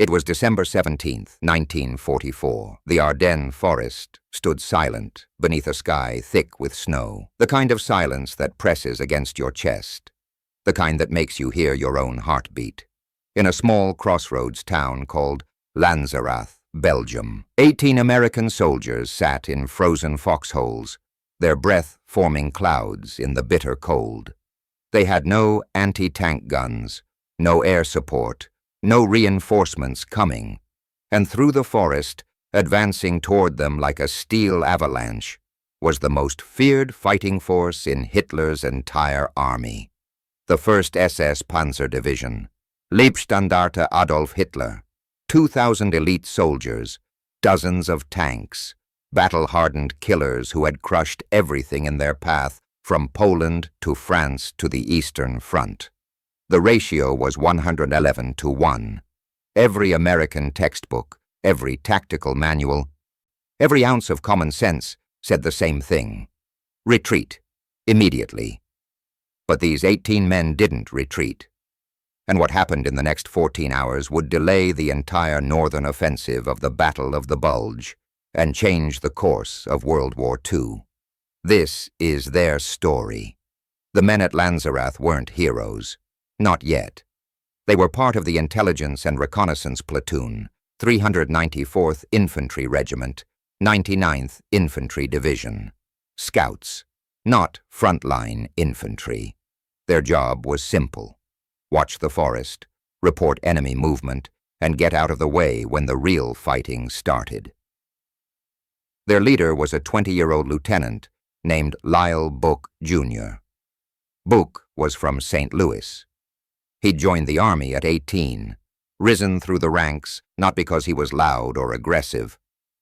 It was December 17th, 1944. The Ardennes forest stood silent beneath a sky thick with snow, the kind of silence that presses against your chest, the kind that makes you hear your own heartbeat. In a small crossroads town called Lanzerath, Belgium, 18 American soldiers sat in frozen foxholes, their breath forming clouds in the bitter cold. They had no anti-tank guns, no air support, no reinforcements coming, and through the forest, advancing toward them like a steel avalanche, was the most feared fighting force in Hitler's entire army. The 1st SS Panzer Division, Leibstandarte Adolf Hitler, 2,000 elite soldiers, dozens of tanks, battle-hardened killers who had crushed everything in their path from Poland to France to the Eastern Front. The ratio was 111-1. Every American textbook, every tactical manual, every ounce of common sense said the same thing. Retreat, immediately. But these 18 men didn't retreat. And what happened in the next 14 hours would delay the entire northern offensive of the Battle of the Bulge and change the course of World War II. This is their story. The men at Lanzerath weren't heroes. Not yet. They were part of the Intelligence and Reconnaissance Platoon, 394th Infantry Regiment, 99th Infantry Division. Scouts, not frontline infantry. Their job was simple. Watch the forest, report enemy movement, and get out of the way when the real fighting started. Their leader was a 20-year-old lieutenant named Lyle Book, Jr. Book was from St. Louis. He'd joined the army at 18, risen through the ranks not because he was loud or aggressive,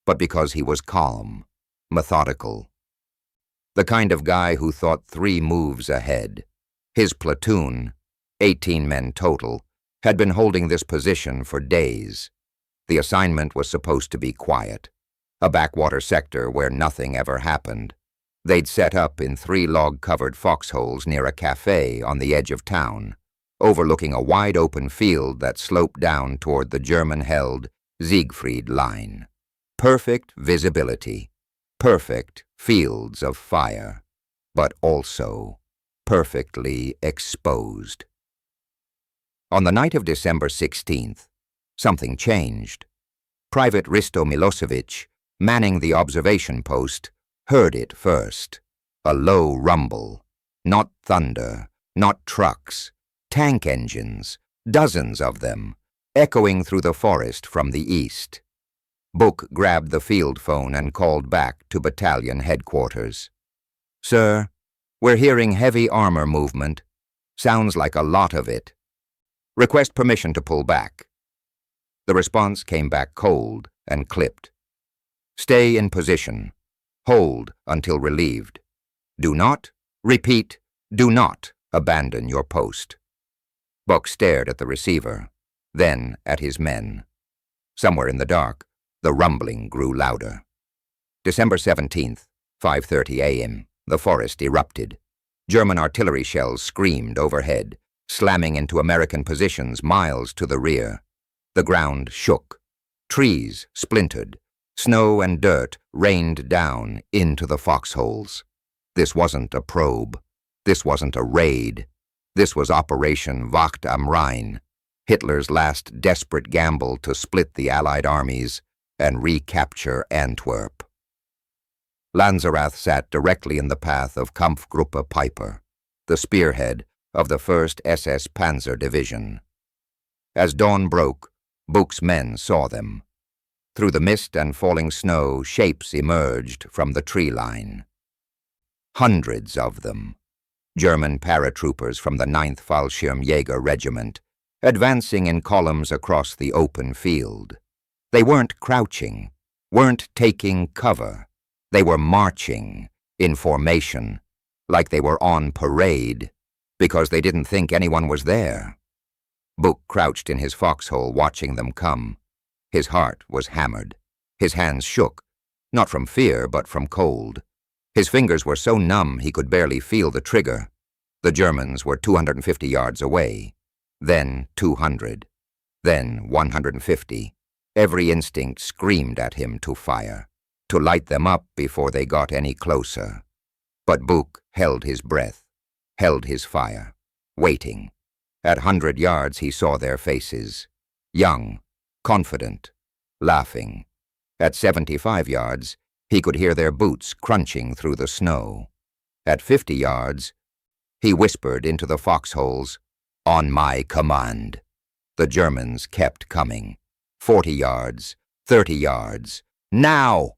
but because he was calm, methodical. The kind of guy who thought 3 moves ahead. His platoon, 18 men total, had been holding this position for days. The assignment was supposed to be quiet, a backwater sector where nothing ever happened. They'd set up in 3 log-covered foxholes near a cafe on the edge of town, overlooking a wide-open field that sloped down toward the German-held Siegfried Line. Perfect visibility, perfect fields of fire, but also perfectly exposed. On the night of December 16th, something changed. Private Risto Milosevic, manning the observation post, heard it first. A low rumble, not thunder, not trucks, tank engines, dozens of them, echoing through the forest from the east. Book grabbed the field phone and called back to battalion headquarters. "Sir, we're hearing heavy armor movement. Sounds like a lot of it. Request permission to pull back." The response came back cold and clipped. "Stay in position. Hold until relieved. Do not, repeat, do not abandon your post." Buck stared at the receiver, then at his men. Somewhere in the dark, the rumbling grew louder. December 17th, 5:30 a.m., the forest erupted. German artillery shells screamed overhead, slamming into American positions miles to the rear. The ground shook. Trees splintered. Snow and dirt rained down into the foxholes. This wasn't a probe. This wasn't a raid. This was Operation Wacht am Rhein, Hitler's last desperate gamble to split the Allied armies and recapture Antwerp. Lanzerath sat directly in the path of Kampfgruppe Piper, the spearhead of the 1st SS Panzer Division. As dawn broke, Buch's men saw them. Through the mist and falling snow, shapes emerged from the tree line. Hundreds of them. German paratroopers from the 9th Fallschirmjäger Regiment, advancing in columns across the open field. They weren't crouching, weren't taking cover. They were marching, in formation, like they were on parade, because they didn't think anyone was there. Buch crouched in his foxhole watching them come. His heart was hammered. His hands shook, not from fear but from cold. His fingers were so numb he could barely feel the trigger. The Germans were 250 yards away, then 200. Then 150. Every instinct screamed at him to fire, to light them up before they got any closer. But Book held his breath, held his fire, waiting. At 100 yards he saw their faces, young, confident, laughing. At 75 yards, he could hear their boots crunching through the snow. At 50 yards, he whispered into the foxholes, "On my command." The Germans kept coming. 40 yards, 30 yards. Now!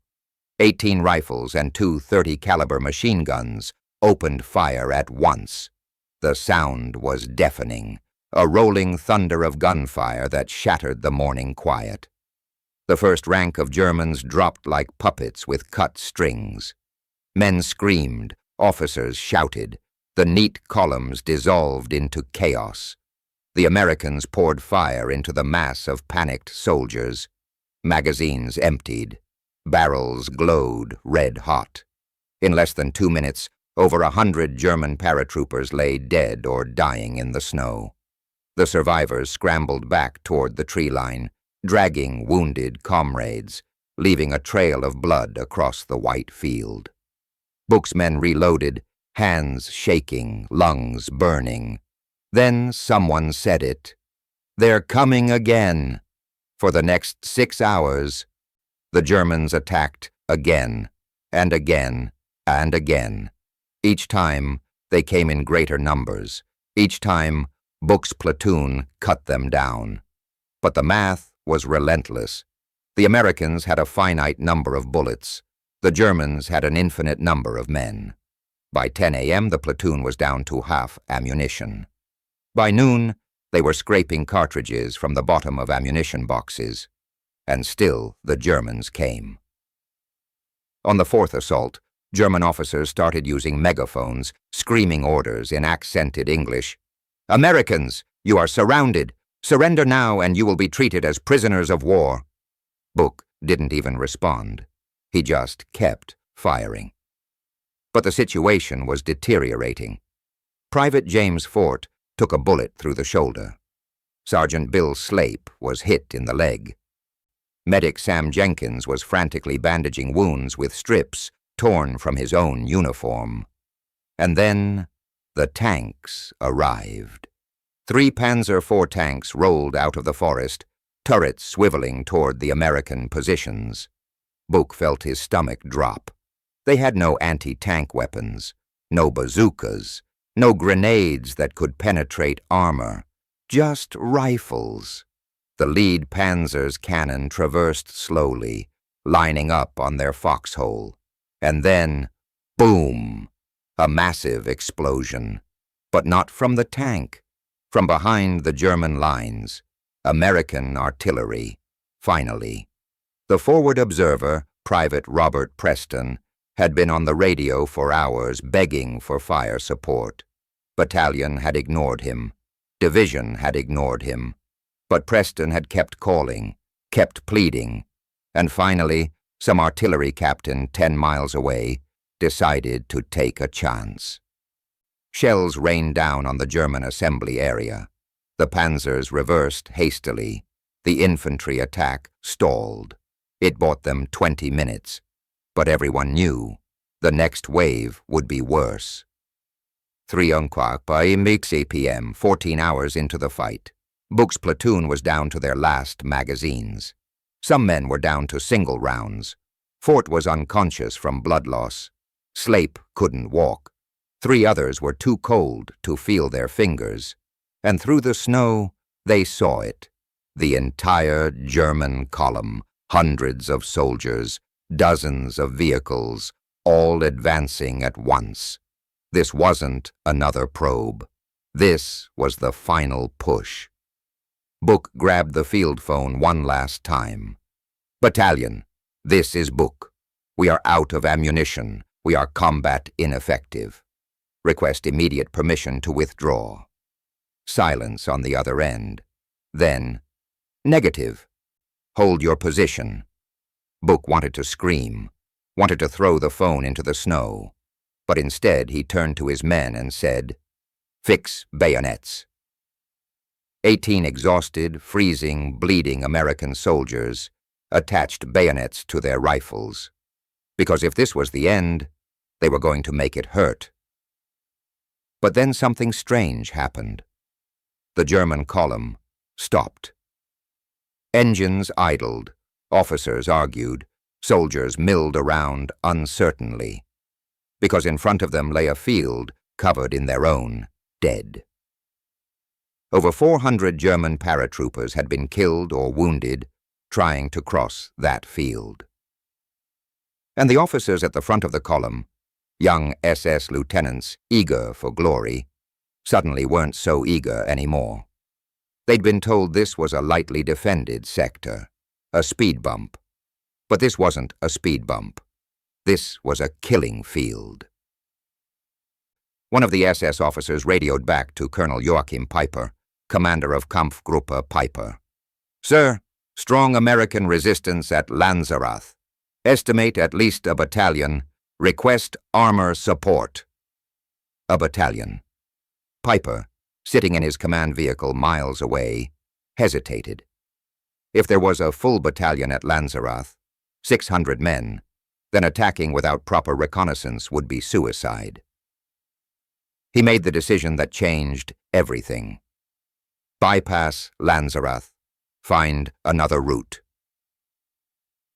18 rifles and 2 .30-caliber machine guns opened fire at once. The sound was deafening, a rolling thunder of gunfire that shattered the morning quiet. The first rank of Germans dropped like puppets with cut strings. Men screamed, officers shouted. The neat columns dissolved into chaos. The Americans poured fire into the mass of panicked soldiers. Magazines emptied. Barrels glowed red-hot. In less than 2 minutes, over 100 German paratroopers lay dead or dying in the snow. The survivors scrambled back toward the tree line, dragging wounded comrades, leaving a trail of blood across the white field. Book's men reloaded, hands shaking, lungs burning. Then someone said it. "They're coming again." For the next 6 hours, the Germans attacked again, and again, and again. Each time, they came in greater numbers. Each time, Book's platoon cut them down. But the math was relentless. The Americans had a finite number of bullets. The Germans had an infinite number of men. By 10 a.m., the platoon was down to half ammunition. By noon, they were scraping cartridges from the bottom of ammunition boxes. And still the Germans came. On the fourth assault, German officers started using megaphones, screaming orders in accented English. "Americans, you are surrounded. Surrender now and you will be treated as prisoners of war." Book didn't even respond. He just kept firing. But the situation was deteriorating. Private James Fort took a bullet through the shoulder. Sergeant Bill Slape was hit in the leg. Medic Sam Jenkins was frantically bandaging wounds with strips torn from his own uniform. And then the tanks arrived. 3 Panzer IV tanks rolled out of the forest, turrets swiveling toward the American positions. Book felt his stomach drop. They had no anti-tank weapons, no bazookas, no grenades that could penetrate armor, just rifles. The lead Panzer's cannon traversed slowly, lining up on their foxhole. And then, boom! A massive explosion. But not from the tank. From behind the German lines. American artillery. Finally. The forward observer, Private Robert Preston, had been on the radio for hours begging for fire support. Battalion had ignored him. Division had ignored him. But Preston had kept calling, kept pleading, and finally, some artillery captain 10 miles away decided to take a chance. Shells rained down on the German assembly area. The Panzers reversed hastily. The infantry attack stalled. It bought them 20 minutes. But everyone knew the next wave would be worse. 3:00 p.m., 14 hours into the fight. Book's platoon was down to their last magazines. Some men were down to single rounds. Fort was unconscious from blood loss. Slape couldn't walk. 3 others were too cold to feel their fingers. And through the snow, they saw it. The entire German column, hundreds of soldiers, dozens of vehicles, all advancing at once. This wasn't another probe. This was the final push. Book grabbed the field phone one last time. "Battalion, this is Book. We are out of ammunition. We are combat ineffective. Request immediate permission to withdraw." Silence on the other end. Then, "Negative. Hold your position." Book wanted to scream, wanted to throw the phone into the snow, but instead he turned to his men and said, "Fix bayonets." 18 exhausted, freezing, bleeding American soldiers attached bayonets to their rifles, because if this was the end, they were going to make it hurt. But then something strange happened. The German column stopped. Engines idled, officers argued, soldiers milled around uncertainly, because in front of them lay a field covered in their own dead. Over 400 German paratroopers had been killed or wounded trying to cross that field. And the officers at the front of the column, young SS lieutenants eager for glory, suddenly weren't so eager anymore. They'd been told this was a lightly defended sector, a speed bump. But this wasn't a speed bump. This was a killing field. One of the SS officers radioed back to Colonel Joachim Peiper, commander of Kampfgruppe Peiper. "Sir, strong American resistance at Lanzerath. Estimate at least a battalion. Request armor support." A battalion. Peiper, sitting in his command vehicle miles away, hesitated. If there was a full battalion at Lanzerath, 600 men, then attacking without proper reconnaissance would be suicide. He made the decision that changed everything. Bypass Lanzerath. Find another route.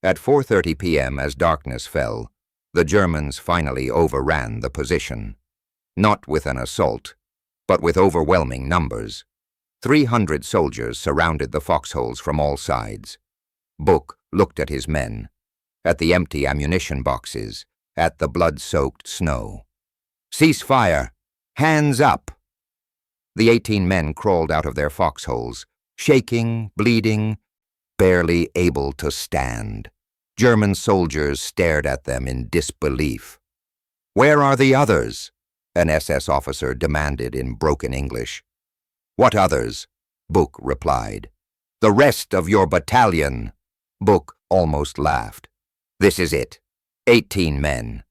At 4:30 p.m., as darkness fell, the Germans finally overran the position. Not with an assault, but with overwhelming numbers. 300 soldiers surrounded the foxholes from all sides. Buch looked at his men, at the empty ammunition boxes, at the blood-soaked snow. "Cease fire! Hands up!" The 18 men crawled out of their foxholes, shaking, bleeding, barely able to stand. German soldiers stared at them in disbelief. "Where are the others?" an SS officer demanded in broken English. "What others?" Buch replied. "The rest of your battalion." Buch almost laughed. "This is it. 18 men."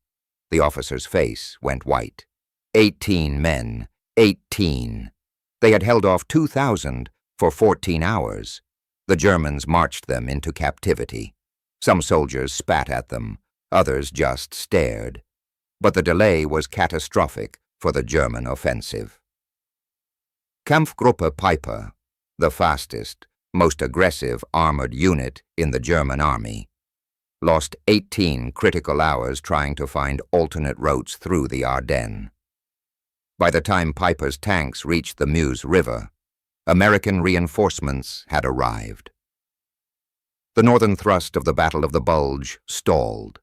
The officer's face went white. 18 men. 18. They had held off 2,000 for 14 hours. The Germans marched them into captivity. Some soldiers spat at them, others just stared. But the delay was catastrophic for the German offensive. Kampfgruppe Peiper, the fastest, most aggressive armored unit in the German army, lost 18 critical hours trying to find alternate routes through the Ardennes. By the time Peiper's tanks reached the Meuse River, American reinforcements had arrived. The northern thrust of the Battle of the Bulge stalled.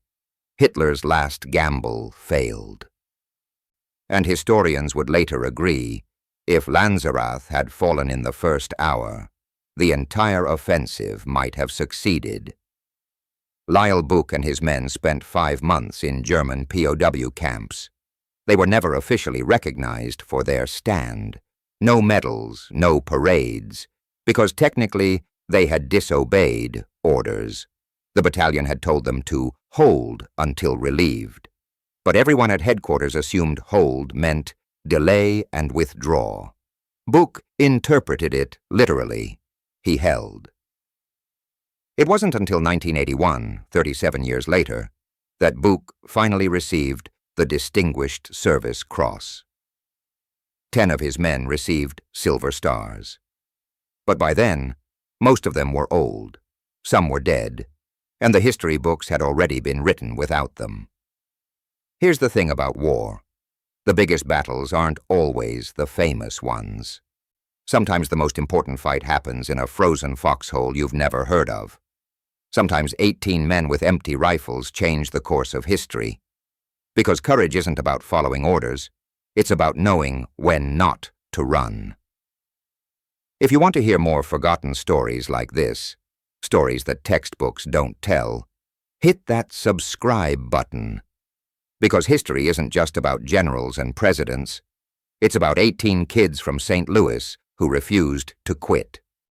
Hitler's last gamble failed. And historians would later agree, if Lanzerath had fallen in the first hour, the entire offensive might have succeeded. Lyle Buch and his men spent 5 months in German POW camps. They were never officially recognized for their stand. No medals, no parades, because technically they had disobeyed orders. The battalion had told them to hold until relieved. But everyone at headquarters assumed hold meant delay and withdraw. Buch interpreted it literally. He held. It wasn't until 1981, 37 years later, that Buch finally received the Distinguished Service Cross. 10 of his men received Silver Stars. But by then, most of them were old, some were dead, and the history books had already been written without them. Here's the thing about war. The biggest battles aren't always the famous ones. Sometimes the most important fight happens in a frozen foxhole you've never heard of. Sometimes 18 men with empty rifles change the course of history. Because courage isn't about following orders, it's about knowing when not to run. If you want to hear more forgotten stories like this, stories that textbooks don't tell, hit that subscribe button. Because history isn't just about generals and presidents. It's about 18 kids from St. Louis who refused to quit.